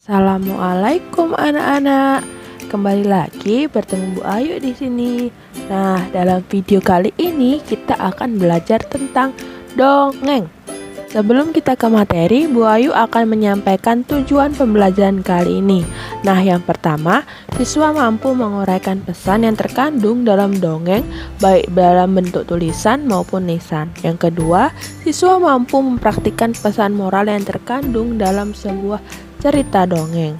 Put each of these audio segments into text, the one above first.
Assalamualaikum anak-anak. Kembali lagi bertemu Bu Ayu di sini. Nah, dalam video kali ini kita akan belajar tentang dongeng. Sebelum kita ke materi, Bu Ayu akan menyampaikan tujuan pembelajaran kali ini. Nah, yang pertama, siswa mampu menguraikan pesan yang terkandung dalam dongeng, baik dalam bentuk tulisan maupun lisan. Yang kedua, siswa mampu mempraktikkan pesan moral yang terkandung dalam sebuah cerita dongeng.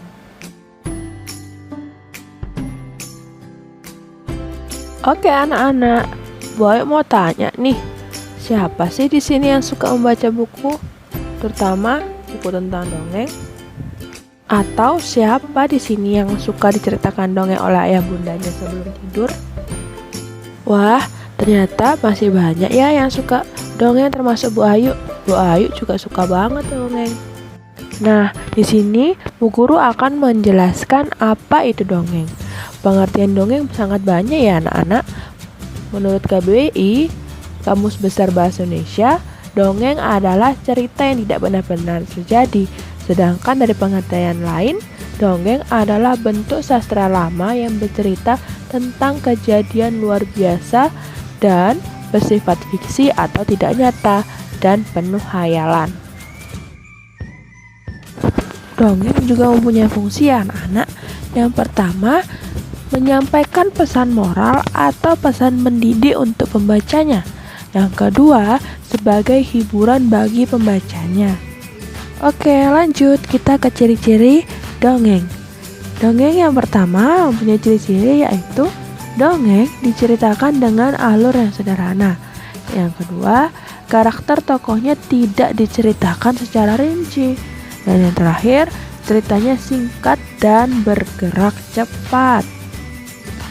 Oke anak-anak, Bu Ayu mau tanya nih, siapa sih di sini yang suka membaca buku, terutama buku tentang dongeng? Atau siapa di sini yang suka diceritakan dongeng oleh ayah bundanya sebelum tidur? Wah, ternyata masih banyak ya yang suka dongeng termasuk Bu Ayu. Bu Ayu juga suka banget dongeng. Nah, di sini Bu Guru akan menjelaskan apa itu dongeng. Pengertian dongeng sangat banyak ya anak-anak. Menurut KBBI, Kamus Besar Bahasa Indonesia, dongeng adalah cerita yang tidak benar-benar terjadi. Sedangkan dari pengertian lain, dongeng adalah bentuk sastra lama yang bercerita tentang kejadian luar biasa dan bersifat fiksi atau tidak nyata dan penuh hayalan. Dongeng juga mempunyai fungsi ya anak-anak. Yang pertama, menyampaikan pesan moral atau pesan mendidik untuk pembacanya. Yang kedua, sebagai hiburan bagi pembacanya. Oke, lanjut kita ke ciri-ciri dongeng. Dongeng yang pertama mempunyai ciri-ciri yaitu dongeng diceritakan dengan alur yang sederhana. Yang kedua, karakter tokohnya tidak diceritakan secara rinci. Dan yang terakhir, ceritanya singkat dan bergerak cepat.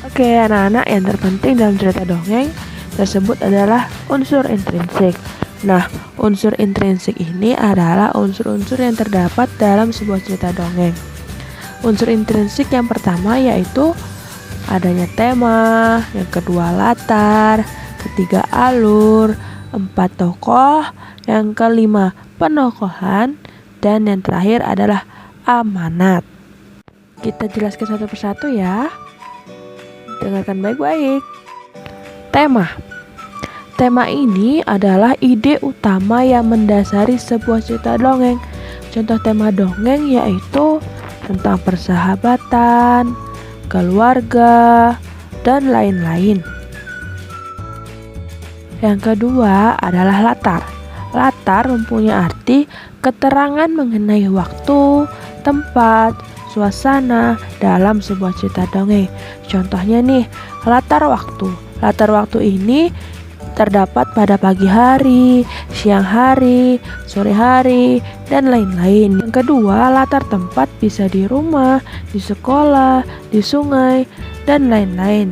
Oke anak-anak, yang terpenting dalam cerita dongeng tersebut adalah unsur intrinsik. Nah, unsur intrinsik ini adalah unsur-unsur yang terdapat dalam sebuah cerita dongeng. Unsur intrinsik yang pertama yaitu adanya tema, yang kedua latar, ketiga alur, empat tokoh, yang kelima penokohan, dan yang terakhir adalah amanat. Kita jelaskan satu persatu ya. Dengarkan baik-baik. Tema ini adalah ide utama yang mendasari sebuah cerita dongeng. Contoh tema dongeng yaitu tentang persahabatan, keluarga, dan lain-lain. Yang kedua adalah latar. Latar mempunyai arti keterangan mengenai waktu, tempat, suasana dalam sebuah cerita dongeng. Contohnya nih, latar waktu. Latar waktu ini terdapat pada pagi hari, siang hari, sore hari, dan lain-lain. Yang kedua, latar tempat bisa di rumah, di sekolah, di sungai, dan lain-lain.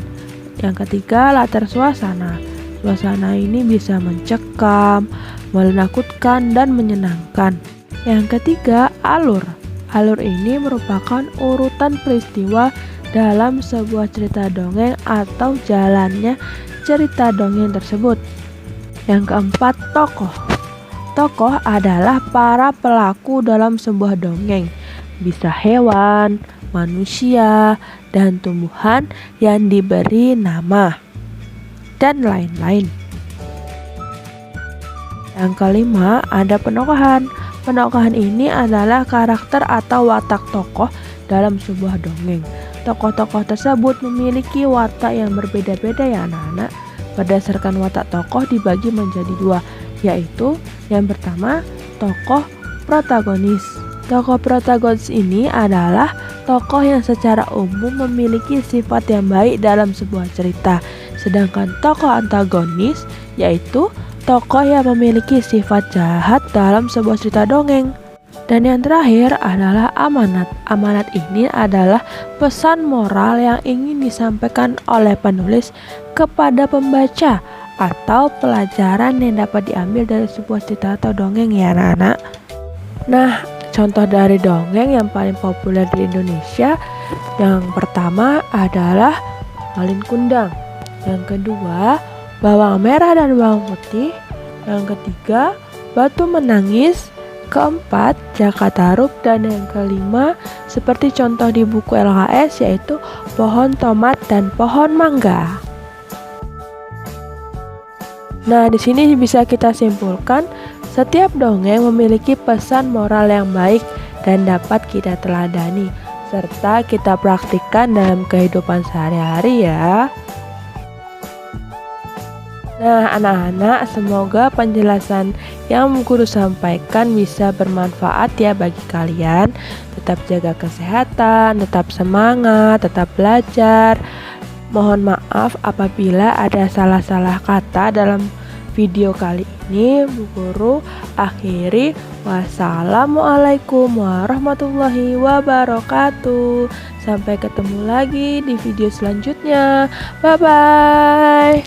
Yang ketiga, latar suasana. Suasana ini bisa mencekam, menakutkan, dan menyenangkan. Yang ketiga, alur. Alur ini merupakan urutan peristiwa dalam sebuah cerita dongeng atau jalannya cerita dongeng tersebut. Yang keempat, tokoh. Tokoh adalah para pelaku dalam sebuah dongeng. Bisa hewan, manusia, dan tumbuhan yang diberi nama, dan lain-lain. Yang kelima, ada penokohan. Penokohan ini adalah karakter atau watak tokoh dalam sebuah dongeng. Tokoh-tokoh tersebut memiliki watak yang berbeda-beda ya anak-anak. Berdasarkan watak tokoh dibagi menjadi dua, yaitu yang pertama, tokoh protagonis. Tokoh protagonis ini adalah tokoh yang secara umum memiliki sifat yang baik dalam sebuah cerita. Sedangkan tokoh antagonis yaitu tokoh yang memiliki sifat jahat dalam sebuah cerita dongeng. Dan yang terakhir adalah amanat. Amanat ini adalah pesan moral yang ingin disampaikan oleh penulis kepada pembaca atau pelajaran yang dapat diambil dari sebuah cerita atau dongeng ya anak-anak. Nah, contoh dari dongeng yang paling populer di Indonesia, yang pertama adalah Malin Kundang. Yang kedua, Bawang Merah dan Bawang Putih. Yang ketiga, Batu Menangis. keempat, Jakataruk. Dan yang kelima, seperti contoh di buku LKS, yaitu pohon tomat dan pohon mangga. Nah, di sini bisa kita simpulkan, setiap dongeng memiliki pesan moral yang baik dan dapat kita teladani, serta kita praktikkan dalam kehidupan sehari-hari ya. Nah, anak-anak, semoga penjelasan yang guru sampaikan bisa bermanfaat ya bagi kalian. Tetap jaga kesehatan, tetap semangat, tetap belajar. Mohon maaf apabila ada salah-salah kata dalam video kali ini. Bu Guru akhiri. Wassalamualaikum warahmatullahi wabarakatuh. Sampai ketemu lagi di video selanjutnya. Bye-bye.